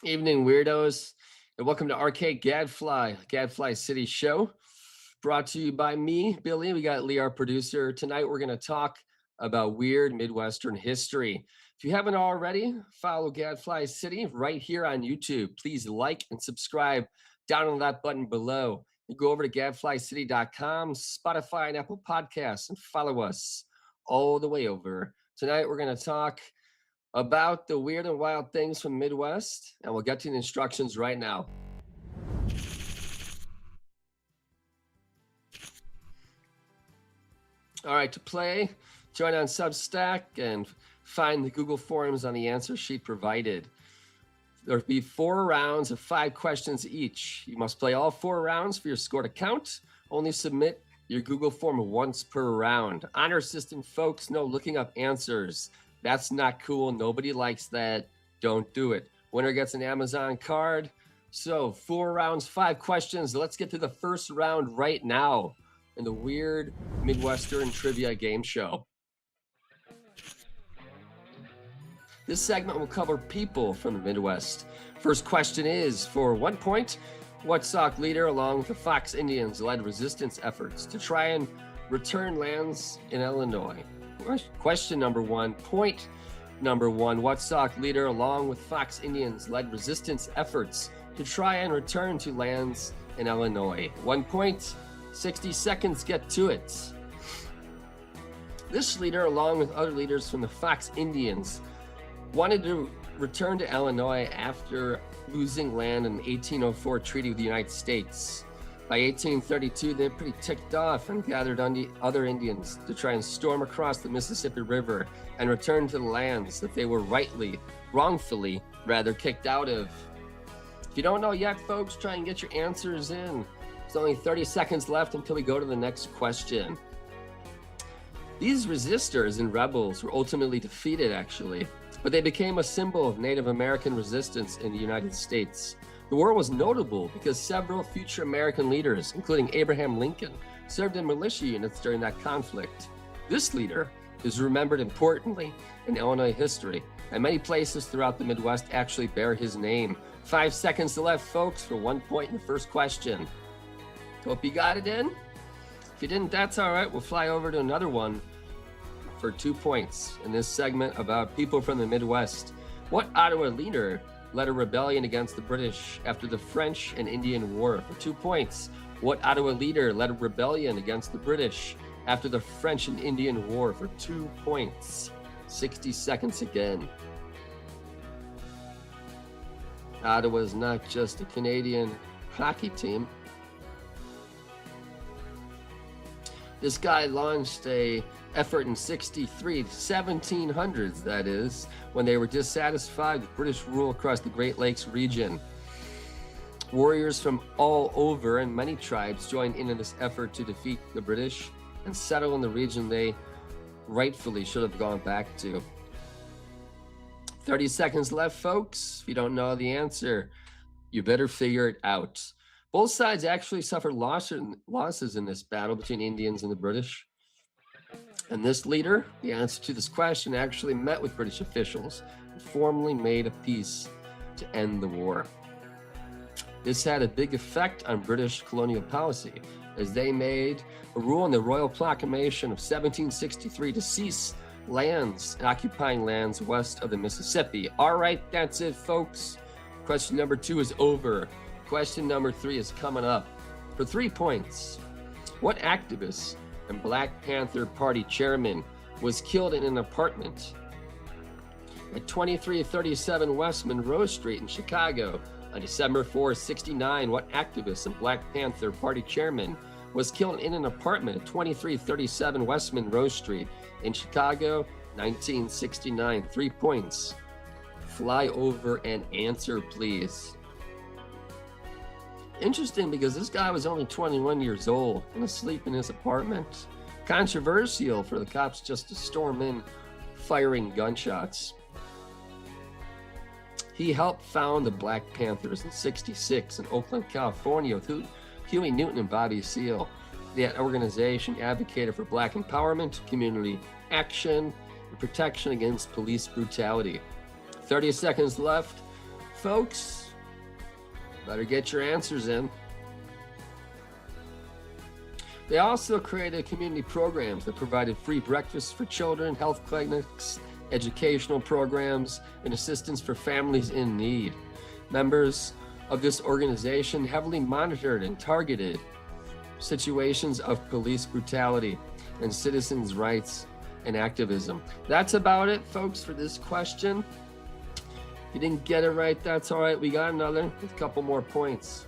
Evening, weirdos, and welcome to Arcade Gadfly, Gadfly City show, brought to you by me, Billy. We got Lee, our producer. Tonight, we're going to talk about weird Midwestern history. If you haven't already, follow Gadfly City right here on YouTube. Please like and subscribe down on that button below. You go over to gadflycity.com, Spotify, and Apple Podcasts, and follow us all the way over. Tonight, we're going to talk about the weird and wild things from Midwest, and we'll get to the instructions right now. All right, to play, join on Substack and find the Google Forms on the answer sheet provided. There'll be 4 rounds of 5 questions each. You must play all 4 rounds for your score to count. Only submit your Google form once per round. Honor system folks, no looking up answers. That's not cool. Nobody likes that. Don't do it. Winner gets an Amazon card. So 4 rounds, 5 questions. Let's get to the first round right now in the weird Midwestern trivia game show. This segment will cover people from the Midwest. First question is, for 1 point, what Sauk leader along with the Fox Indians led resistance efforts to try and return lands in Illinois? Question number 1, point number 1, what Sauk leader along with Fox Indians led resistance efforts to try and return to lands in Illinois? 1 point, 60 seconds, get to it. This leader, along with other leaders from the Fox Indians, wanted to return to Illinois after losing land in the 1804 treaty with the United States. By 1832, they were pretty ticked off and gathered other Indians to try and storm across the Mississippi River and return to the lands that they were wrongfully, kicked out of. If you don't know yet, folks, try and get your answers in. There's only 30 seconds left until we go to the next question. These resistors and rebels were ultimately defeated, actually, but they became a symbol of Native American resistance in the United States. The war was notable because several future American leaders, including Abraham Lincoln, served in militia units during that conflict. This leader is remembered importantly in Illinois history, and many places throughout the Midwest actually bear his name. 5 seconds left, folks, for 1 point in the first question. Hope you got it in. If you didn't, that's all right. We'll fly over to another one for 2 points in this segment about people from the Midwest. What Ottawa leader led a rebellion against the British after the French and Indian War? For 2 points. What Ottawa leader led a rebellion against the British after the French and Indian War? For 2 points. 60 seconds again. Ottawa is not just a Canadian hockey team. This guy launched a effort in 63, 1700s that is, when they were dissatisfied with British rule across the Great Lakes region. Warriors from all over and many tribes joined in this effort to defeat the British and settle in the region they rightfully should have gone back to. 30 seconds left, folks. If you don't know the answer, you better figure it out. Both sides actually suffered losses in this battle between Indians and the British. And this leader, the answer to this question, actually met with British officials and formally made a peace to end the war. This had a big effect on British colonial policy, as they made a rule in the Royal Proclamation of 1763 to cease occupying lands west of the Mississippi. All right, that's it, folks. Question number 2 is over. Question number 3 is coming up. For 3 points, what activist and Black Panther Party chairman was killed in an apartment at 2337 West Monroe Street in Chicago on December 4, 69? What activist and Black Panther Party chairman was killed in an apartment at 2337 West Monroe Street in Chicago, 1969? 3 points. Fly over and answer, please. Interesting, because this guy was only 21 years old and asleep in his apartment. Controversial for the cops just to storm in firing gunshots. He helped found the Black Panthers in '66 in Oakland, California with Huey Newton and Bobby Seale. The organization advocated for Black empowerment, community action, and protection against police brutality. 30 seconds left. folks. Better get your answers in. They also created community programs that provided free breakfasts for children, health clinics, educational programs, and assistance for families in need. Members of this organization heavily monitored and targeted situations of police brutality and citizens' rights and activism. That's about it, folks, for this question. If you didn't get it right, that's all right. We got another with a couple more points.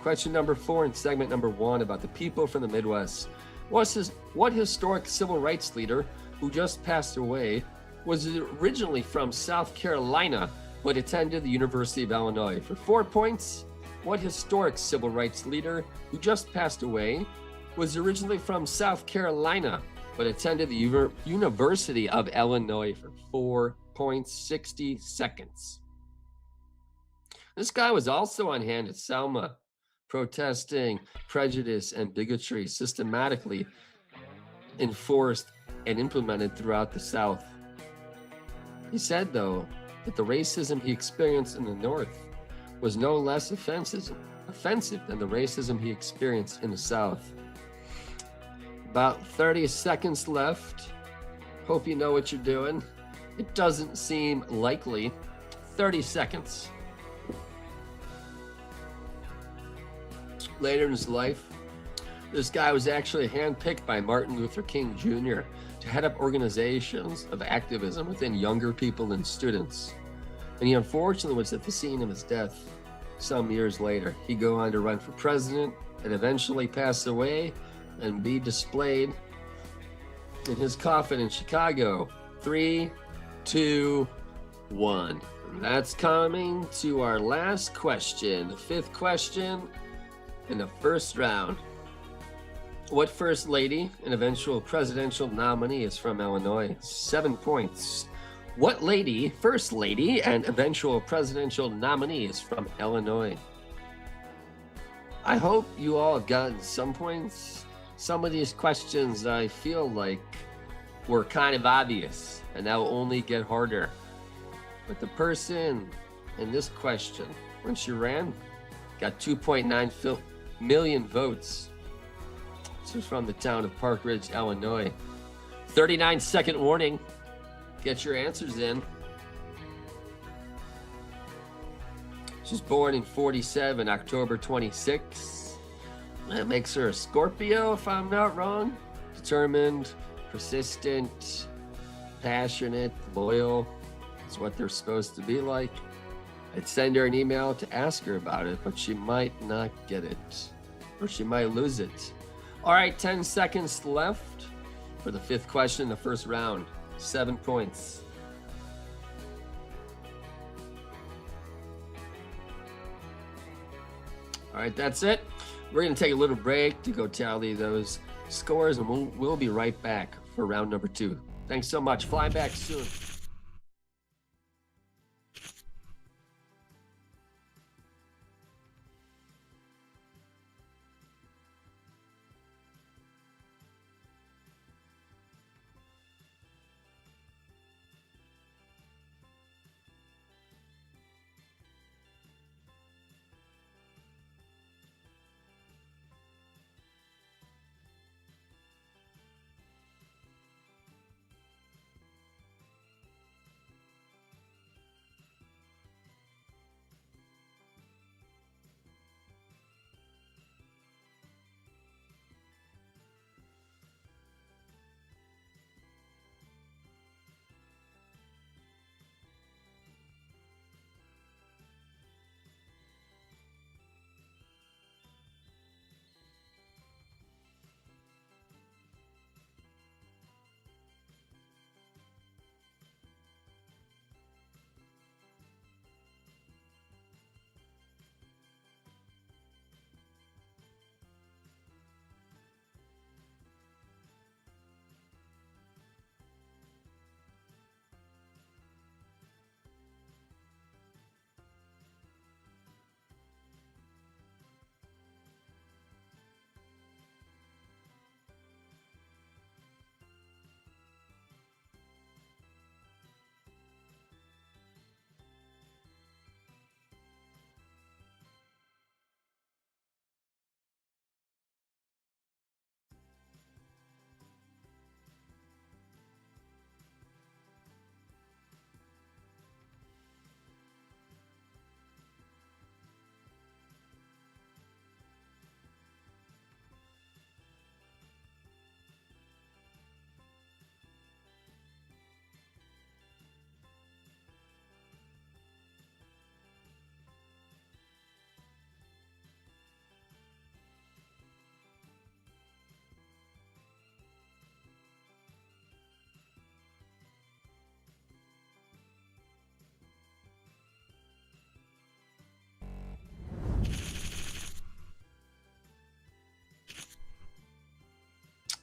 Question number 4 in segment number 1 about the people from the Midwest. What historic civil rights leader who just passed away was originally from South Carolina but attended the University of Illinois? For 4 points, what historic civil rights leader who just passed away was originally from South Carolina but attended the University of Illinois? For 4 points, 60 seconds. This guy was also on hand at Selma, protesting prejudice and bigotry systematically enforced and implemented throughout the South. He said, though, that the racism he experienced in the North was no less offensive than the racism he experienced in the South. About 30 seconds left. Hope you know what you're doing. It doesn't seem likely. 30 seconds. Later in his life, this guy was actually handpicked by Martin Luther King Jr. to head up organizations of activism within younger people and students. And he unfortunately was at the scene of his death some years later. He'd go on to run for president and eventually pass away and be displayed in his coffin in Chicago. 3, 2, 1. And that's coming to our last question, the 5th question in the first round. What first lady and eventual presidential nominee is from Illinois? 7 points. What lady, first lady, and eventual presidential nominee is from Illinois? I hope you all have gotten some points. Some of these questions I feel like were kind of obvious, and that will only get harder. But the person in this question, when she ran, got 2.9 million votes. This was from the town of Park Ridge, Illinois. 39-second warning. Get your answers in. She was born in 47, October 26. That makes her a Scorpio, if I'm not wrong. Determined, persistent, passionate, loyal. It's what they're supposed to be like. I'd send her an email to ask her about it, but she might not get it, or she might lose it. All right, 10 seconds left for the 5th question in the first round. 7 points. All right, that's it. We're going to take a little break to go tally those scores, and we'll be right back for round number 2. Thanks so much. Fly back soon.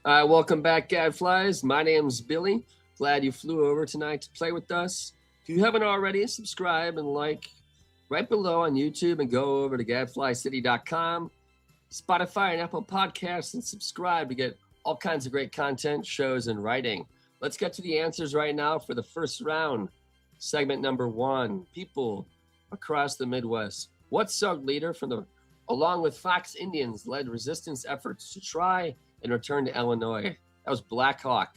Welcome back, Gadflies. My name's Billy. Glad you flew over tonight to play with us. If you haven't already, subscribe and like right below on YouTube and go over to gadflycity.com, Spotify, and Apple Podcasts and subscribe to get all kinds of great content, shows, and writing. Let's get to the answers right now for the first round. Segment number 1, people across the Midwest. What Sioux leader along with Fox Indians, led resistance efforts to try and return to Illinois? That was Black Hawk.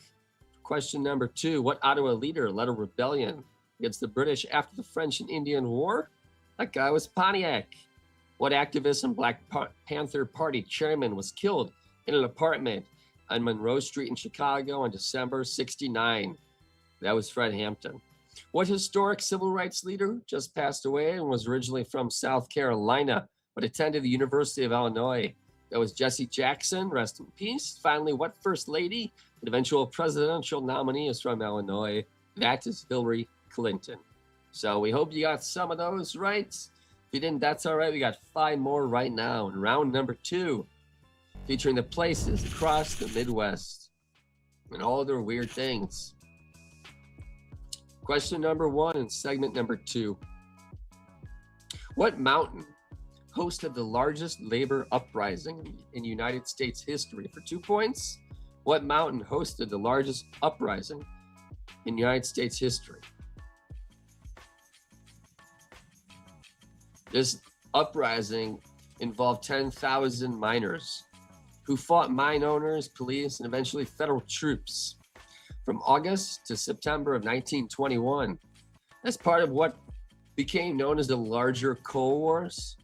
Question number 2, what Ottawa leader led a rebellion against the British after the French and Indian War? That guy was Pontiac. What activist and Black Panther Party chairman was killed in an apartment on Monroe Street in Chicago on December 1969? That was Fred Hampton. What historic civil rights leader just passed away and was originally from South Carolina but attended the University of Illinois? That was Jesse Jackson, rest in peace. Finally, what first lady and eventual presidential nominee is from Illinois? That is Hillary Clinton. So we hope you got some of those right. If you didn't, that's all right. We got 5 more right now in round number 2, featuring the places across the Midwest and all their weird things. Question number 1 in segment number 2. What mountain hosted the largest labor uprising in United States history? For 2 points, what mountain hosted the largest uprising in United States history? This uprising involved 10,000 miners who fought mine owners, police, and eventually federal troops from August to September of 1921 as part of what became known as the larger Coal Wars,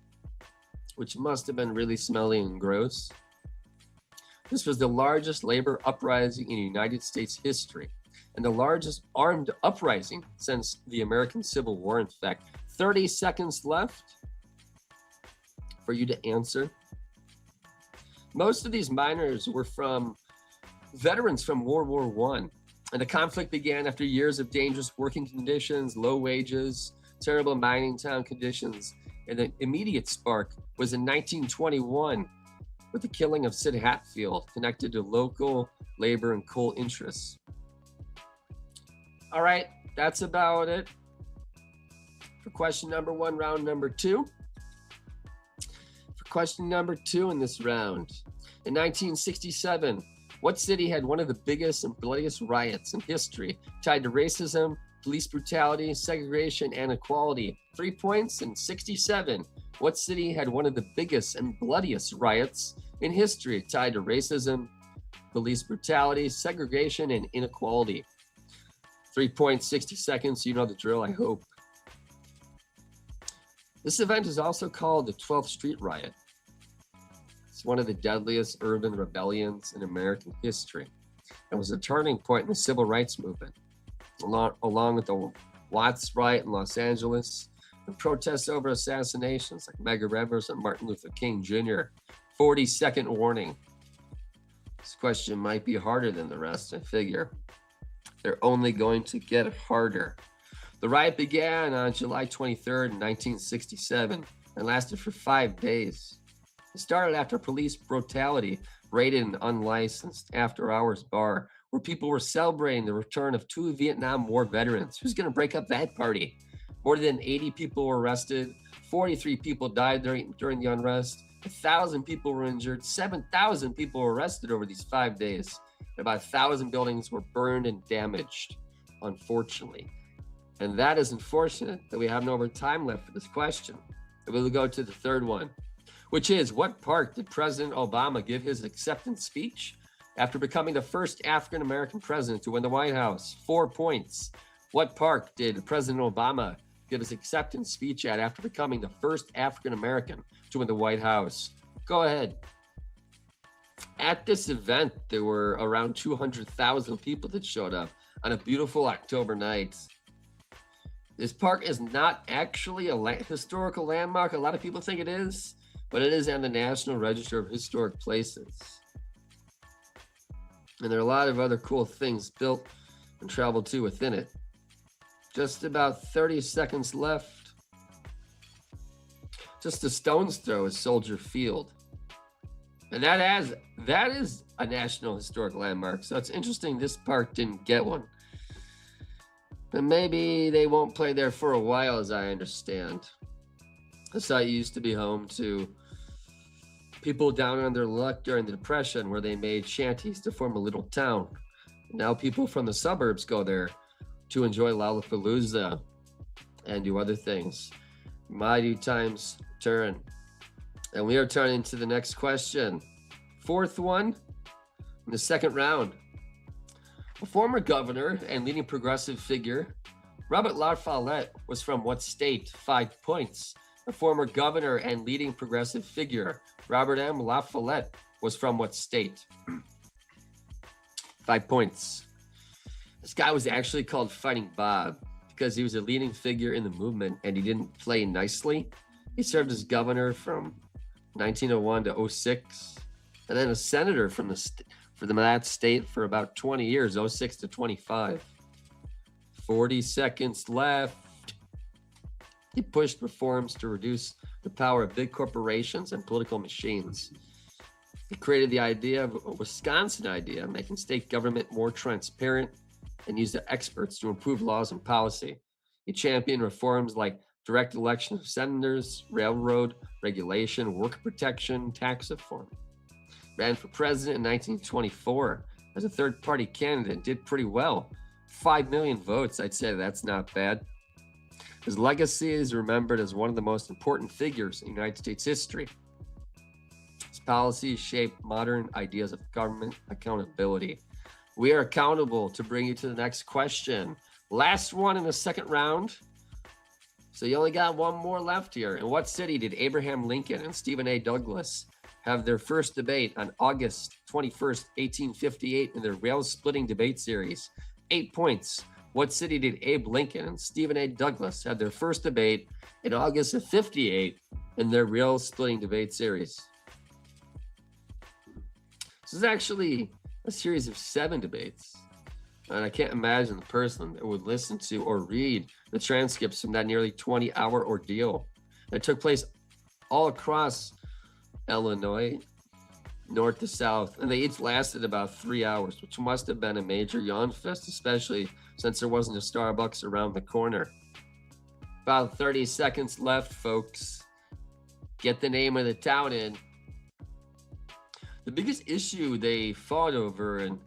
which must have been really smelly and gross. This was the largest labor uprising in United States history and the largest armed uprising since the American Civil War. In fact, 30 seconds left for you to answer. Most of these miners were from veterans from World War I, and the conflict began after years of dangerous working conditions, low wages, terrible mining town conditions, and the immediate spark was in 1921 with the killing of Sid Hatfield, connected to local labor and coal interests. All right, that's about it for question number 1, round number 2. For question number 2 in this round, in 1967, what city had one of the biggest and bloodiest riots in history tied to racism, police brutality, segregation, and inequality? 3 points. In 67, what city had one of the biggest and bloodiest riots in history tied to racism, police brutality, segregation, and inequality? 3 points, 60 seconds. You know the drill, I hope. This event is also called the 12th Street Riot. It's one of the deadliest urban rebellions in American history. It was a turning point in the civil rights movement, along with the Watts riot in Los Angeles and protests over assassinations like Medgar Evers and Martin Luther King Jr. 40-second warning. This question might be harder than the rest, I figure. They're only going to get harder. The riot began on July 23rd, 1967 and lasted for 5 days. It started after police brutality raided an unlicensed after-hours bar where people were celebrating the return of 2 Vietnam War veterans. Who's going to break up that party? More than 80 people were arrested. 43 people died during the unrest. 1,000 people were injured. 7,000 people were arrested over these 5 days. About 1,000 buildings were burned and damaged, unfortunately. And that is unfortunate that we have no more time left for this question. We'll go to the third one, which is, what park did President Obama give his acceptance speech after becoming the first African-American president to win the White House? 4 points. What park did President Obama give his acceptance speech at after becoming the first African-American to win the White House? Go ahead. At this event, there were around 200,000 people that showed up on a beautiful October night. This park is not actually a historical landmark. A lot of people think it is, but it is on the National Register of Historic Places. And there are a lot of other cool things built and traveled to within it. Just about 30 seconds left. Just a stone's throw is Soldier Field. And that is a National Historic Landmark. So it's interesting this park didn't get one. But maybe they won't play there for a while, as I understand. The site used to be home to people down on their luck during the Depression, where they made shanties to form a little town. Now people from the suburbs go there to enjoy Lollapalooza and do other things. Mighty times turn. And we are turning to the next question. Fourth one in the second round. A former governor and leading progressive figure, Robert La Follette, was from what state? 5 points. A former governor and leading progressive figure, Robert M. La Follette, was from what state? 5 points. This guy was actually called Fighting Bob because he was a leading figure in the movement and he didn't play nicely. He served as governor from 1901 to 06, and then a senator from that state for about 20 years, 06 to 25. 40 seconds left. He pushed reforms to reduce the power of big corporations and political machines. He created the idea of a Wisconsin idea, making state government more transparent and used the experts to improve laws and policy. He championed reforms like direct election of senators, railroad regulation, worker protection, tax reform. Ran for president in 1924 as a third-party candidate and did pretty well. 5 million votes, I'd say that's not bad. His legacy is remembered as one of the most important figures in United States history. His policies shaped modern ideas of government accountability. We are accountable to bring you to the next question. Last one in the second round. So you only got one more left here. In what city did Abraham Lincoln and Stephen A. Douglas have their first debate on August 21st, 1858 in their rail-splitting debate series? 8 points. What city did Abe Lincoln and Stephen A. Douglas have their first debate in August of 58 in their rail-splitting debate series? This is actually a series of 7 debates. And I can't imagine the person that would listen to or read the transcripts from that nearly 20-hour ordeal. It took place all across Illinois, north to south, and they each lasted about 3 hours, which must have been a major yawn fest, especially since there wasn't a Starbucks around the corner. About 30 seconds left, folks. Get the name of the town in. The biggest issue they fought over and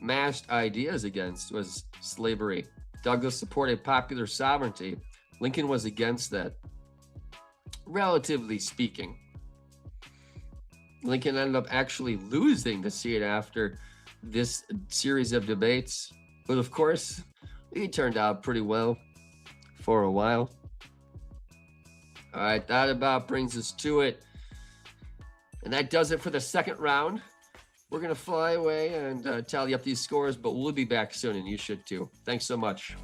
mashed ideas against was slavery. Douglas supported popular sovereignty. Lincoln was against that, relatively speaking. Lincoln ended up actually losing the seat after this series of debates. But of course, he turned out pretty well for a while. All right, that about brings us to it. And that does it for the second round. We're going to fly away and tally up these scores, but we'll be back soon, and you should too. Thanks so much.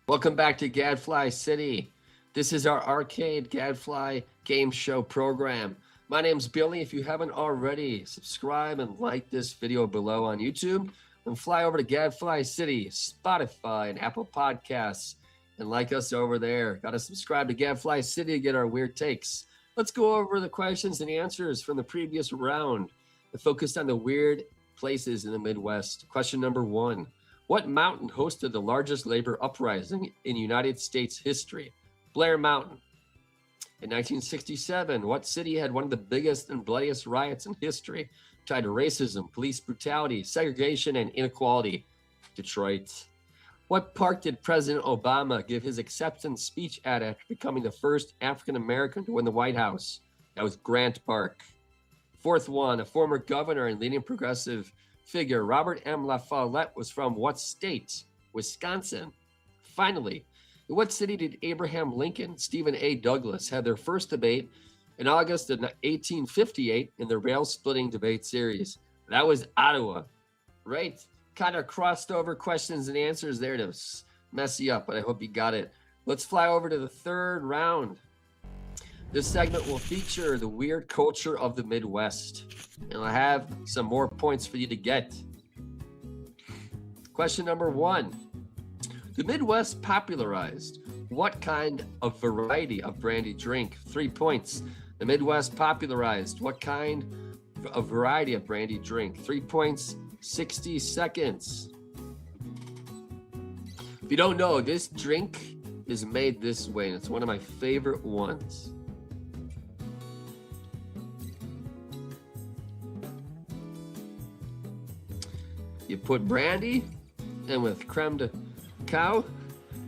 Welcome back to Gadfly City. This is our Arcade Gadfly game show program. My name's Billy. If you haven't already, subscribe and like this video below on YouTube, and fly over to Gadfly City, Spotify, and Apple Podcasts, and like us over there. Got to subscribe to Gadfly City to get our weird takes. Let's go over the questions and answers from the previous round that focused on the weird places in the Midwest. Question number 1. What mountain hosted the largest labor uprising in United States history? Blair Mountain. In 1967, what city had one of the biggest and bloodiest riots in history tied to racism, police brutality, segregation, and inequality? Detroit. What park did President Obama give his acceptance speech at after becoming the first African American to win the White House? That was Grant Park. Fourth one, a former governor and leading progressive figure, Robert M. La Follette, was from what state? Wisconsin. Finally, in what city did Abraham Lincoln and Stephen A. Douglas have their first debate in August of 1858 in the rail-splitting debate series? That was Ottawa. Right? Kind of crossed over questions and answers there to mess you up, but I hope you got it. Let's fly over to the third round. This segment will feature the weird culture of the Midwest, and I have some more points for you to get. Question number 1. The Midwest popularized what kind of variety of brandy drink? 3 points. The Midwest popularized what kind of variety of brandy drink? 3 points, 60 seconds. If you don't know, this drink is made this way, and it's one of my favorite ones. You put brandy and with creme de cow,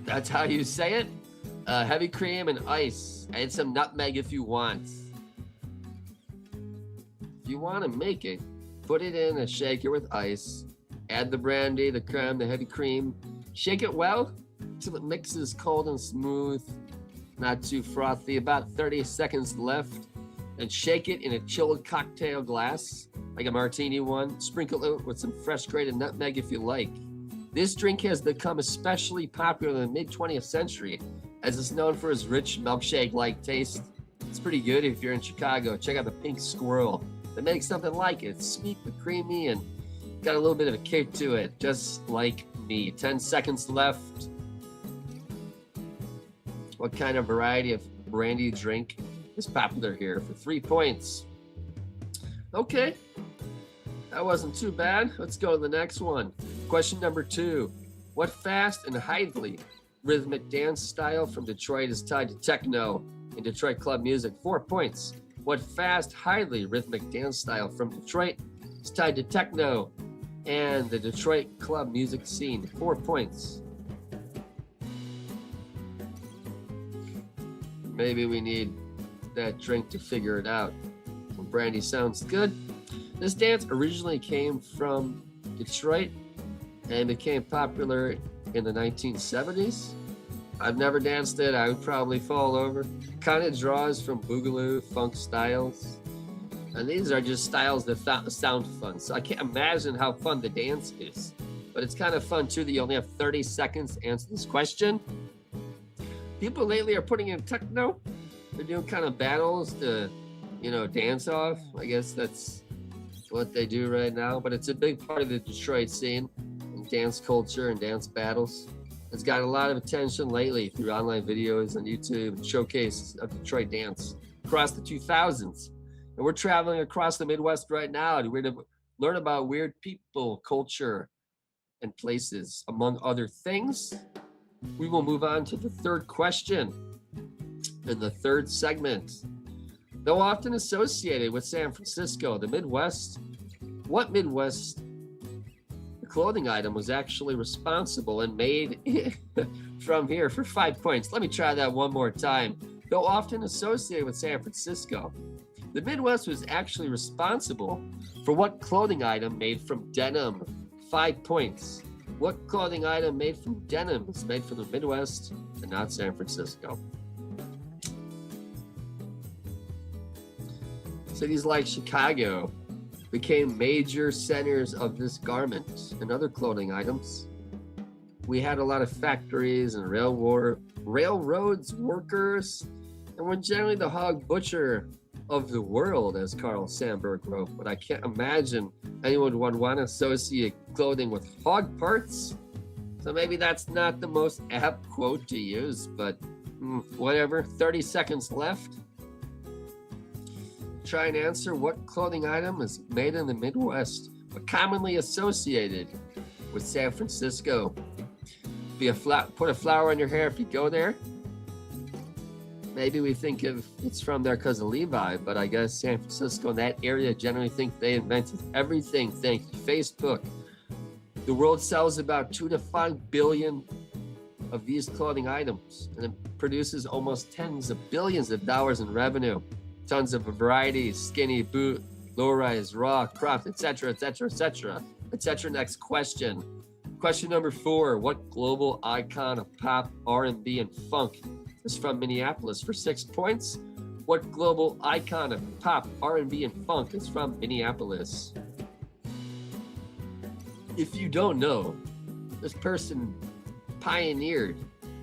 that's how you say it. Heavy cream and ice. Add some nutmeg if you want. If you want to make it, put it in a shaker with ice. Add the brandy, the creme, the heavy cream. Shake it well until it mixes cold and smooth. Not too frothy. About 30 seconds left. And shake it in a chilled cocktail glass, like a martini one. Sprinkle it with some fresh grated nutmeg if you like. This drink has become especially popular in the mid-20th century, as it's known for its rich milkshake-like taste. It's pretty good if you're in Chicago. Check out the Pink Squirrel. They make something like it. It's sweet but creamy and got a little bit of a kick to it, just like me. 10 seconds left. What kind of variety of brandy drink is popular here? For 3 points. Okay, that wasn't too bad. Let's go to the next one. Question number 2. What fast and lively rhythmic dance style from Detroit is tied to techno in Detroit club music? 4 points. What fast, highly rhythmic dance style from Detroit is tied to techno and the Detroit club music scene? 4 points. Maybe we need that drink to figure it out. Well, brandy sounds good. This dance originally came from Detroit and became popular in the 1970s. I've never danced it. I would probably fall over. Kind of draws from boogaloo, funk styles. And these are just styles that sound fun. So I can't imagine how fun the dance is. But it's kind of fun too that you only have 30 seconds to answer this question. People lately are putting in techno. They're doing kind of battles to, dance off. I guess that's what they do right now. But it's a big part of the Detroit scene, and dance culture and dance battles. It's got a lot of attention lately through online videos on YouTube and showcases of Detroit dance across the 2000s. And we're traveling across the Midwest right now, and we're going to learn about weird people, culture, and places, among other things. We will move on to the third question in the third segment. Though often associated with San Francisco, the Midwest, what Midwest clothing item was actually responsible and made from here? For 5 points. Let me try that one more time. Though often associated with San Francisco, the Midwest was actually responsible for what clothing item made from denim? 5 points. What clothing item made from denim is made from the Midwest and not San Francisco? Cities like Chicago became major centers of this garment and other clothing items. we had a lot of factories and railroads workers, and we're generally the hog butcher of the world, as Carl Sandburg wrote. But I can't imagine anyone would want to associate clothing with hog parts. So maybe that's not the most apt quote to use, but whatever. 30 seconds left. Try and answer what clothing item is made in the Midwest, but commonly associated with San Francisco. Put a flower in your hair if you go there. Maybe we think it's from there because of Levi, but I guess San Francisco and that area generally think they invented everything. Thank you, Facebook. The world sells about 2 to 5 billion of these clothing items, and it produces almost tens of billions of dollars in revenue. Tons of varieties: skinny, boot, low-rise, raw, cropped, etc., etc., etc., etc. Next question. Question number 4. What global icon of pop, R&B, and funk is from Minneapolis? For 6 points. What global icon of pop, R&B, and funk is from Minneapolis? If you don't know, this person pioneered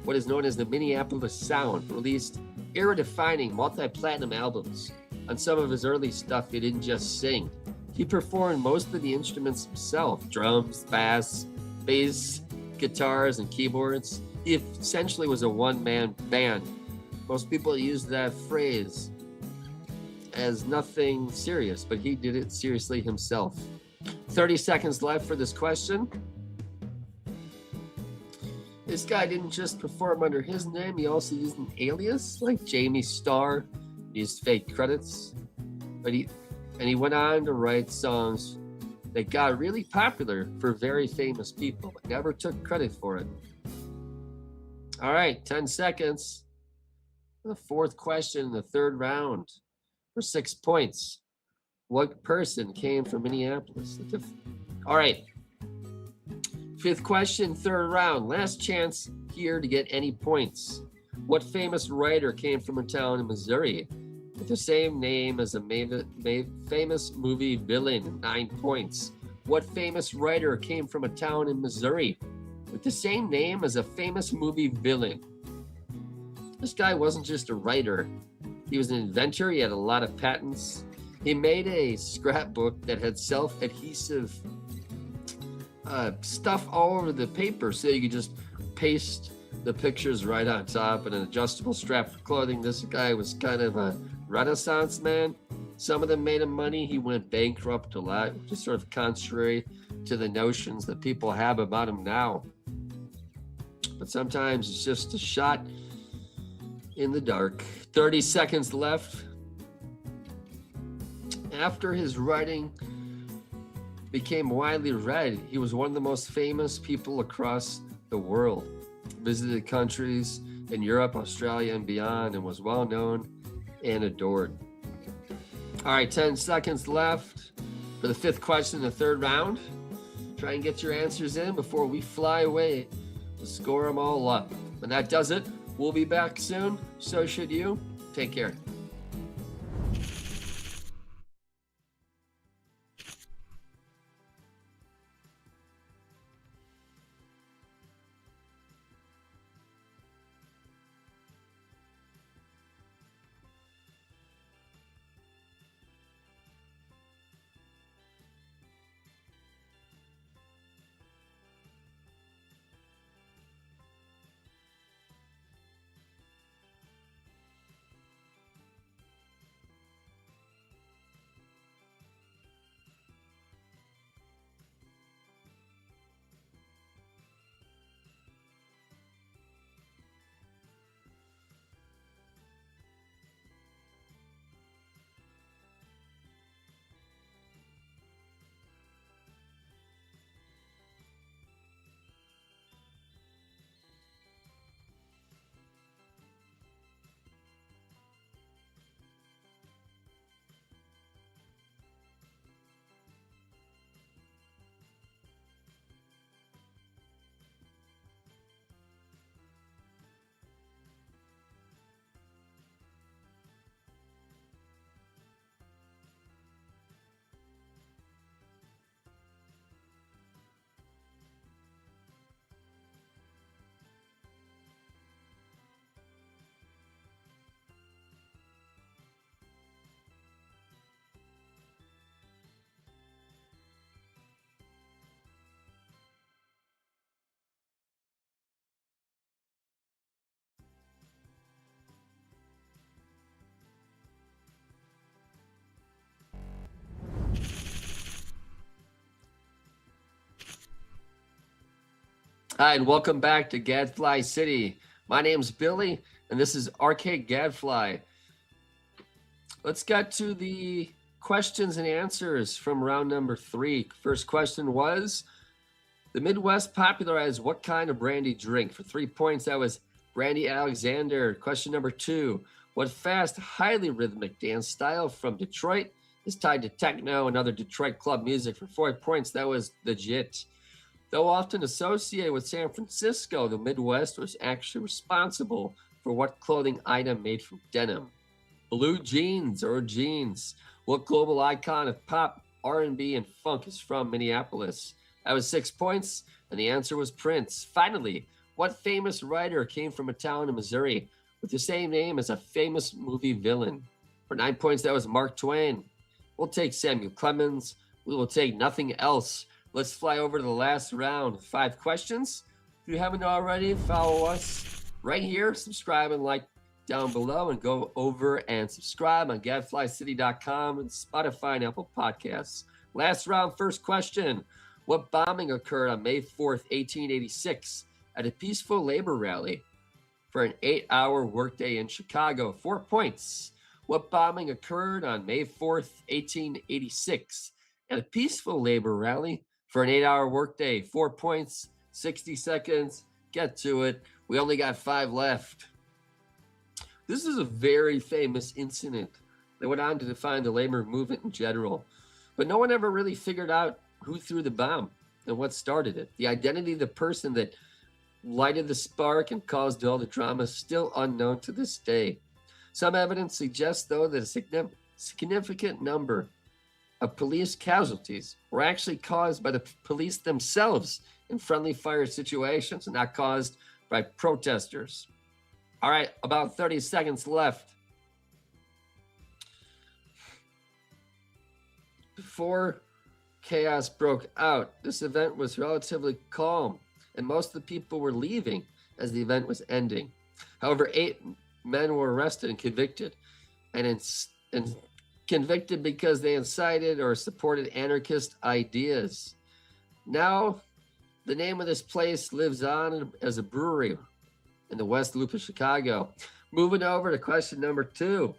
what is known as the Minneapolis Sound, released era-defining multi-platinum albums. On some of his early stuff, he didn't just sing. He performed most of the instruments himself: drums, bass, guitars, and keyboards. He essentially was a one-man band. Most people use that phrase as nothing serious, but he did it seriously himself. 30 seconds left for this question. This guy didn't just perform under his name, he also used an alias like Jamie Starr, used fake credits. But he went on to write songs that got really popular for very famous people, but never took credit for it. All right, 10 seconds. The fourth question in the third round for 6 points. What person came from Minneapolis? All right. Fifth question, third round. Last chance here to get any points. What famous writer came from a town in Missouri with the same name as a famous movie villain? 9 points. What famous writer came from a town in Missouri with the same name as a famous movie villain? This guy wasn't just a writer. He was an inventor. He had a lot of patents. He made a scrapbook that had self-adhesive stuff all over the paper, so you could just paste the pictures right on top, and an adjustable strap for clothing. This guy was kind of a Renaissance man. Some of them made him money. He went bankrupt a lot, which is sort of contrary to the notions that people have about him now. But sometimes it's just a shot in the dark. 30 seconds left. After his writing became widely read, he was one of the most famous people across the world. Visited countries in Europe, Australia, and beyond, and was well known and adored. All right, 10 seconds left for the fifth question in the third round. Try and get your answers in before we fly away to score them all up. And that does it. We'll be back soon. So should you. Take care. Hi, and welcome back to Gadfly City. My name's Billy, and this is Arcade Gadfly. Let's get to the questions and answers from round number 3. First question was, the Midwest popularized what kind of brandy drink? For 3 points, that was Brandy Alexander. Question number 2, what fast, highly rhythmic dance style from Detroit is tied to techno and other Detroit club music? For 4 points, that was the JIT. Though often associated with San Francisco, the Midwest was actually responsible for what clothing item made from denim? Blue jeans or jeans. What global icon of pop, R&B, and funk is from Minneapolis? That was 6 points, and the answer was Prince. Finally, what famous writer came from a town in Missouri with the same name as a famous movie villain? For 9 points, that was Mark Twain. We'll take Samuel Clemens. We will take nothing else. Let's fly over to the last round. 5 questions. If you haven't already, follow us right here. Subscribe and like down below, and go over and subscribe on gadflycity.com and Spotify and Apple Podcasts. Last round, first question. What bombing occurred on May 4th, 1886 at a peaceful labor rally for an 8-hour workday in Chicago? 4 points. What bombing occurred on May 4th, 1886 at a peaceful labor rally for an 8-hour workday? 4 points, 60 seconds. Get to it. We only got 5 left. This is a very famous incident that went on to define the labor movement in general, but no one ever really figured out who threw the bomb and what started it. The identity of the person that lighted the spark and caused all the drama is still unknown to this day. Some evidence suggests, though, that a significant number of police casualties were actually caused by the police themselves in friendly fire situations and not caused by protesters. All right, about 30 seconds left. Before chaos broke out, this event was relatively calm, and most of the people were leaving as the event was ending. However, 8 men were arrested and convicted, and convicted because they incited or supported anarchist ideas. Now, the name of this place lives on as a brewery in the West Loop of Chicago. Moving over to question number 2.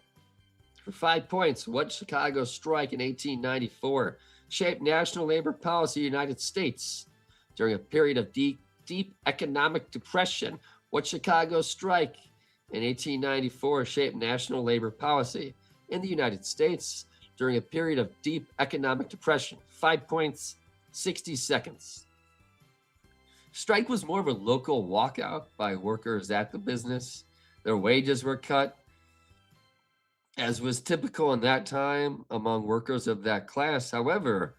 For 5 points, what Chicago strike in 1894 shaped national labor policy in the United States during a period of deep economic depression? What Chicago strike in 1894 shaped national labor policy in the United States during a period of deep economic depression? 5 points, 60 seconds. Strike was more of a local walkout by workers at the business. Their wages were cut, as was typical in that time among workers of that class. However,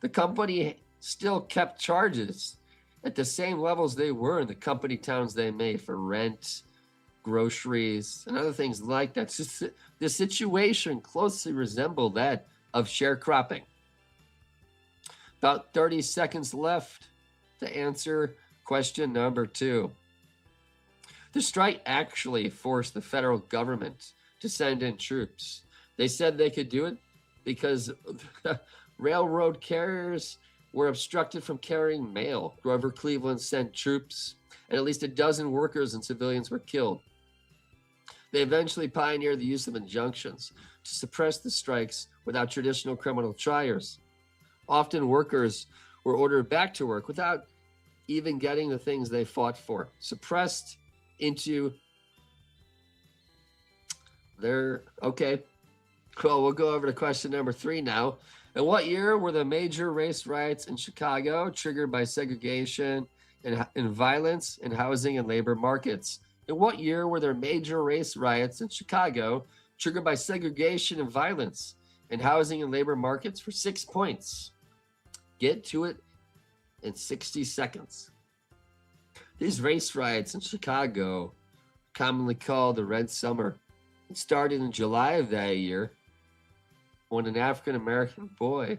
the company still kept charges at the same levels they were in the company towns they made for rent, groceries, and other things like that. So the situation closely resembled that of sharecropping. About 30 seconds left to answer question number 2. The strike actually forced the federal government to send in troops. They said they could do it because railroad carriers were obstructed from carrying mail. Grover Cleveland sent troops, and at least a dozen workers and civilians were killed. They eventually pioneered the use of injunctions to suppress the strikes without traditional criminal trials. Often workers were ordered back to work without even getting the things they fought for, suppressed into their... Okay, well, we'll go over to question number 3 now. In what year were the major race riots in Chicago triggered by segregation and violence in housing and labor markets? In what year were there major race riots in Chicago triggered by segregation and violence in housing and labor markets? For 6 points. Get to it in 60 seconds. These race riots in Chicago, commonly called the Red Summer, it started in July of that year when an African-American boy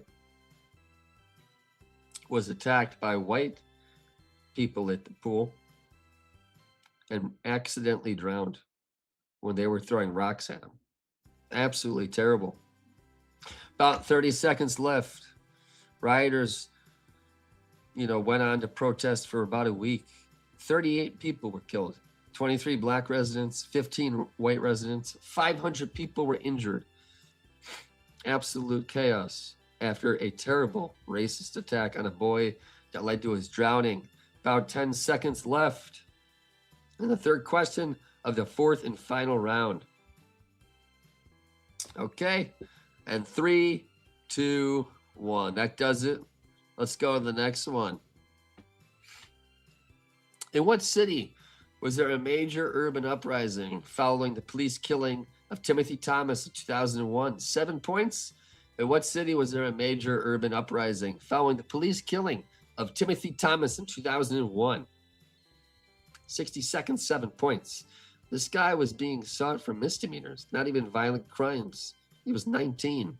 was attacked by white people at the pool and accidentally drowned when they were throwing rocks at him. Absolutely terrible. About 30 seconds left. Rioters went on to protest for about a week. 38 people were killed, 23 black residents, 15 white residents, 500 people were injured. Absolute chaos after a terrible racist attack on a boy that led to his drowning. About 10 seconds left. And the third question of the fourth and final round. Okay. And 3, 2, 1. That does it. Let's go to the next one. In what city was there a major urban uprising following the police killing of Timothy Thomas in 2001? 7 points. In what city was there a major urban uprising following the police killing of Timothy Thomas in 2001? 60 seconds, 7 points. This guy was being sought for misdemeanors, not even violent crimes. He was 19.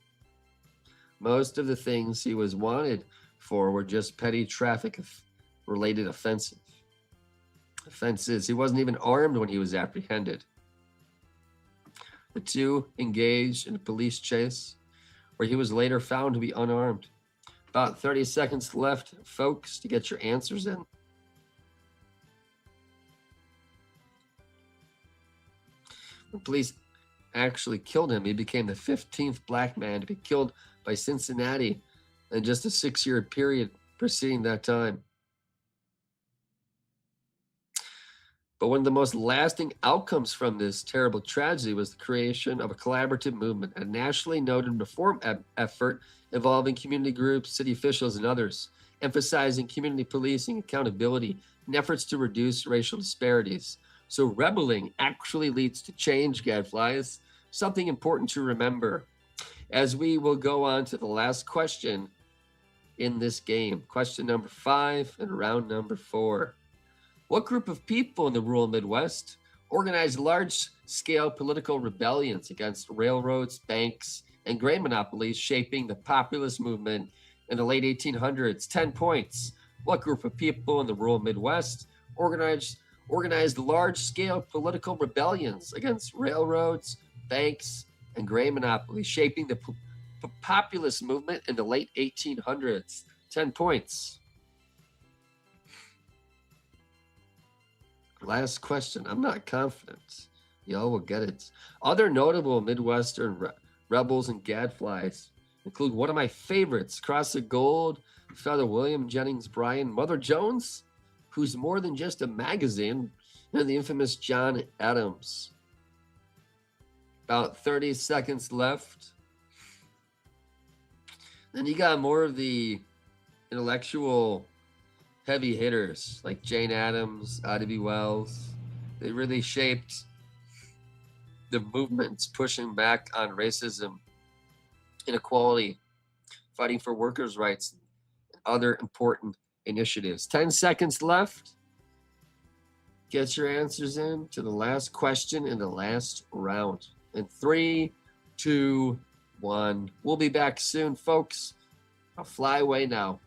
Most of the things he was wanted for were just petty traffic-related offenses. He wasn't even armed when he was apprehended. The two engaged in a police chase, where he was later found to be unarmed. About 30 seconds left, folks, to get your answers in. When police actually killed him, he became the 15th black man to be killed by Cincinnati in just a 6-year period preceding that time. But one of the most lasting outcomes from this terrible tragedy was the creation of a collaborative movement, a nationally noted reform effort involving community groups, city officials, and others, emphasizing community policing, accountability, and efforts to reduce racial disparities. So rebelling actually leads to change, Gadflies. Something important to remember as we will go on to the last question in this game. Question number 5 and round number 4. What group of people in the rural Midwest organized large-scale political rebellions against railroads, banks, and grain monopolies, shaping the populist movement in the late 1800s? 10 points. What group of people in the rural Midwest organized large-scale political rebellions against railroads, banks, and grain monopolies, shaping the populist movement in the late 1800s? 10 points. Last question. I'm not confident. Y'all will get it. Other notable Midwestern rebels and gadflies include one of my favorites, Cross of Gold, Father William Jennings Bryan, Mother Jones, who's more than just a magazine, and the infamous John Adams. About 30 seconds left. Then you got more of the intellectual heavy hitters like Jane Addams, Ida B. Wells. They really shaped the movements pushing back on racism, inequality, fighting for workers' rights, and other important initiatives. 10 seconds left. Get your answers in to the last question in the last round. In 3, 2, 1. We'll be back soon, folks. I'll fly away now.